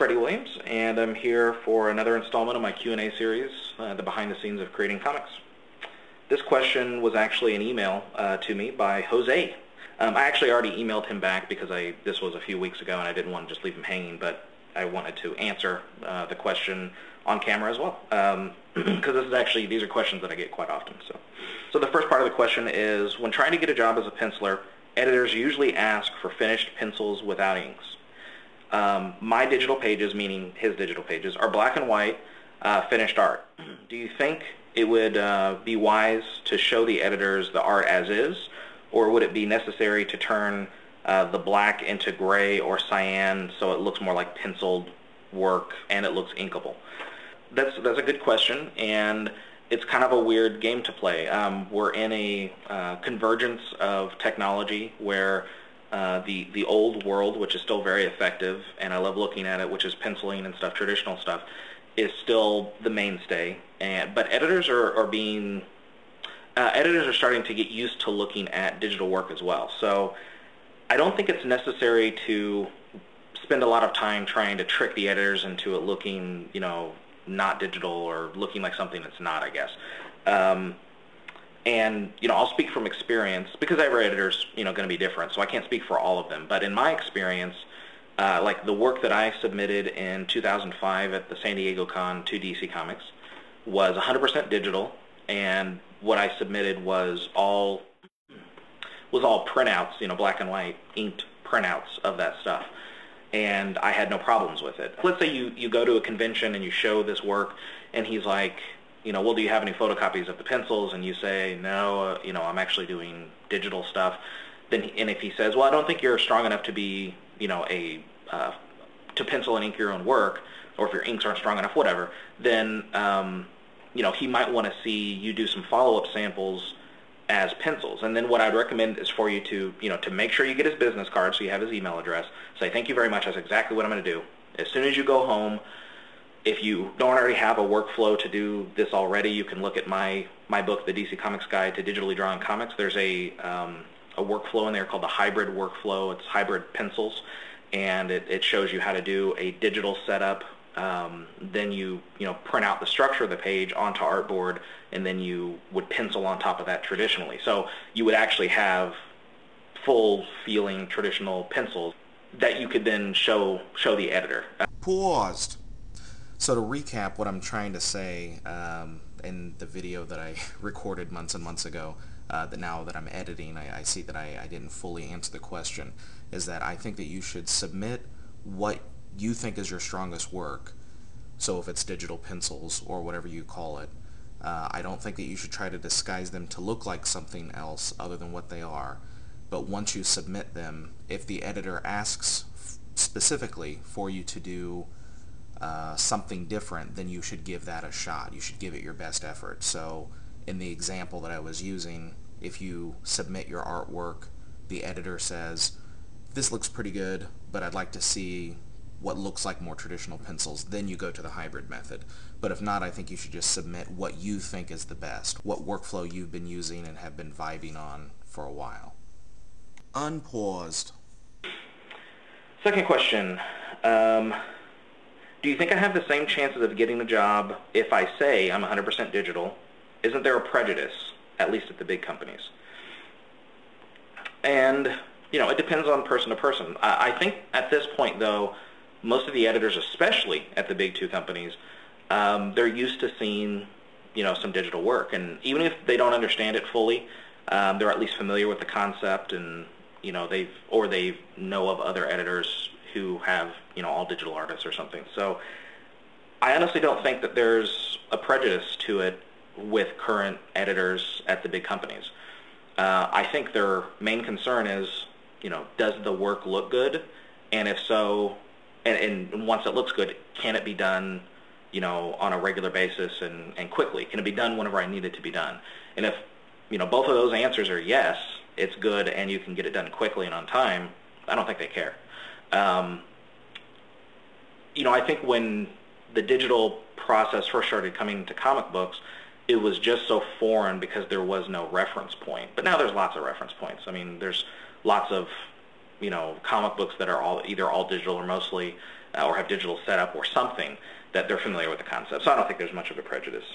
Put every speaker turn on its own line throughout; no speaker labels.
Freddie Williams, and I'm here for another installment of my Q&A series, the behind the scenes of creating comics. This question was actually an email to me by Jose. I actually already emailed him back because this was a few weeks ago and I didn't want to just leave him hanging, but I wanted to answer the question on camera as well, because these are questions that I get quite often. So the first part of the question is, when trying to get a job as a penciler, editors usually ask for finished pencils without inks. My digital pages, meaning his digital pages, are black and white finished art. Do you think it would be wise to show the editors the art as is, or would it be necessary to turn the black into gray or cyan so it looks more like penciled work and it looks inkable? That's a good question, and it's kind of a weird game to play. We're in a convergence of technology where the old world, which is still very effective, and I love looking at it, which is penciling and stuff, traditional stuff, is still the mainstay. But editors are starting to get used to looking at digital work as well. So I don't think it's necessary to spend a lot of time trying to trick the editors into it looking, not digital or looking like something that's not, I guess. And I'll speak from experience because every editor's going to be different, so I can't speak for all of them. But in my experience, like the work that I submitted in 2005 at the San Diego Con to DC Comics was 100% digital, and what I submitted was all printouts, black and white inked printouts of that stuff. And I had no problems with it. Let's say you go to a convention and you show this work, and he's like, well, do you have any photocopies of the pencils? And you say, no, I'm actually doing digital stuff. And if he says, well, I don't think you're strong enough to be, to pencil and ink your own work, or if your inks aren't strong enough, whatever, then, he might want to see you do some follow-up samples as pencils. And then what I'd recommend is for you to, to make sure you get his business card so you have his email address. Say, thank you very much, that's exactly what I'm going to do. As soon as you go home, if you don't already have a workflow to do this already, you can look at my book, The DC Comics Guide to Digitally Drawing Comics. There's a workflow in there called the hybrid workflow. It's hybrid pencils, and it shows you how to do a digital setup. Then you print out the structure of the page onto artboard, and then you would pencil on top of that traditionally. So you would actually have full feeling traditional pencils that you could then show the editor.
Paused. So to recap what I'm trying to say in the video that I recorded months and months ago, that now that I'm editing, I see that I didn't fully answer the question, is that I think that you should submit what you think is your strongest work. So if it's digital pencils or whatever you call it, I don't think that you should try to disguise them to look like something else other than what they are. But once you submit them, if the editor asks specifically for you to do something different, then you should give that a shot. You should give it your best effort. So in the example that I was using, if you submit your artwork, the editor says, this looks pretty good, but I'd like to see what looks like more traditional pencils, then you go to the hybrid method. But if not, I think you should just submit what you think is the best, what workflow you've been using and have been vibing on for a while. Unpaused.
Second question. Do you think I have the same chances of getting a job if I say I'm 100% digital? Isn't there a prejudice, at least at the big companies? And, it depends on person to person. I think at this point, though, most of the editors, especially at the big two companies, they're used to seeing, some digital work. And even if they don't understand it fully, they're at least familiar with the concept, and, they know of other editors who have, all digital artists or something. So I honestly don't think that there's a prejudice to it with current editors at the big companies. I think their main concern is, does the work look good? And if so, and once it looks good, can it be done, on a regular basis and quickly? Can it be done whenever I need it to be done? And if, both of those answers are yes, it's good and you can get it done quickly and on time, I don't think they care. I think when the digital process first started coming to comic books, it was just so foreign because there was no reference point. But now there's lots of reference points. I mean, there's lots of, comic books that are either all digital or mostly or have digital setup or something that they're familiar with the concept. So I don't think there's much of a prejudice.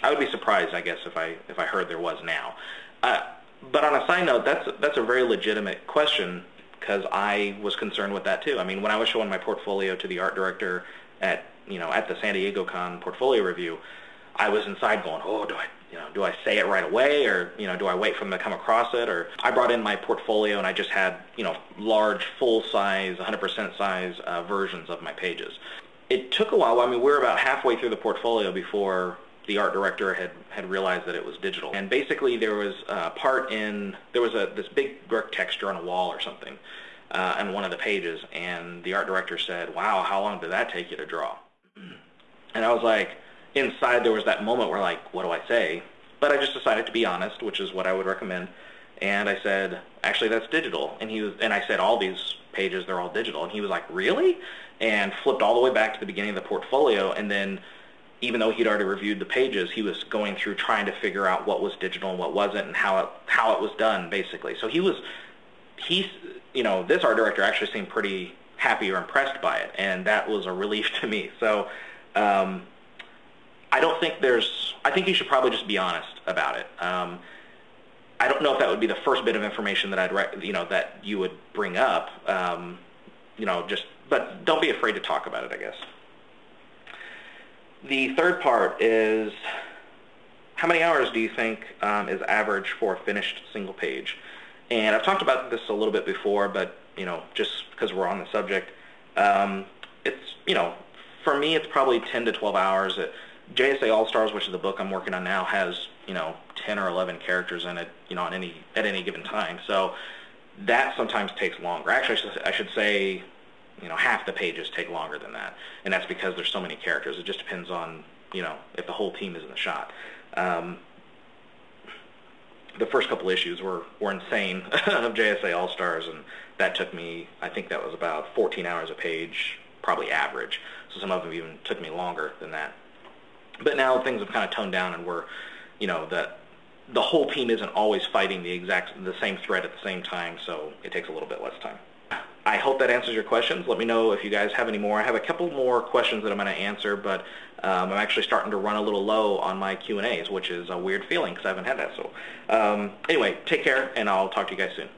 I would be surprised, I guess, if I heard there was now. But on a side note, that's a very legitimate question, because I was concerned with that too. I mean, when I was showing my portfolio to the art director at the San Diego Con portfolio review, I was inside going, oh, do I say it right away, or do I wait for them to come across it? Or I brought in my portfolio and I just had large, full size, 100% size versions of my pages. It took a while. I mean, we were about halfway through the portfolio before the art director had realized that it was digital. And basically there was a part this big brick texture on a wall or something on one of the pages, and the art director said, wow, how long did that take you to draw? And I was like, inside there was that moment where, like, what do I say? But I just decided to be honest, which is what I would recommend. And I said, actually, that's digital. And I said, all these pages, they're all digital. And he was like, really? And flipped all the way back to the beginning of the portfolio. And then, even though he'd already reviewed the pages, he was going through trying to figure out what was digital and what wasn't, and how it was done, basically. So this art director actually seemed pretty happy or impressed by it, and that was a relief to me. So I think you should probably just be honest about it. I don't know if that would be the first bit of information that that you would bring up, but don't be afraid to talk about it, I guess. The third part is, how many hours do you think is average for a finished single page? And I've talked about this a little bit before, but just because we're on the subject, for me it's probably 10 to 12 hours. JSA All-Stars, which is the book I'm working on now, has 10 or 11 characters in it, at any given time. So that sometimes takes longer. Actually, I should say, half the pages take longer than that, and that's because there's so many characters. It just depends on if the whole team is in the shot. The first couple issues were insane of JSA All-Stars, and that took me, I think that was about 14 hours a page, probably average. So some of them even took me longer than that. But now things have kind of toned down, and we're, the whole team isn't always fighting the same threat at the same time, so it takes a little bit less time. I hope that answers your questions. Let me know if you guys have any more. I have a couple more questions that I'm going to answer, but I'm actually starting to run a little low on my Q&As, which is a weird feeling because I haven't had that. So anyway, take care, and I'll talk to you guys soon.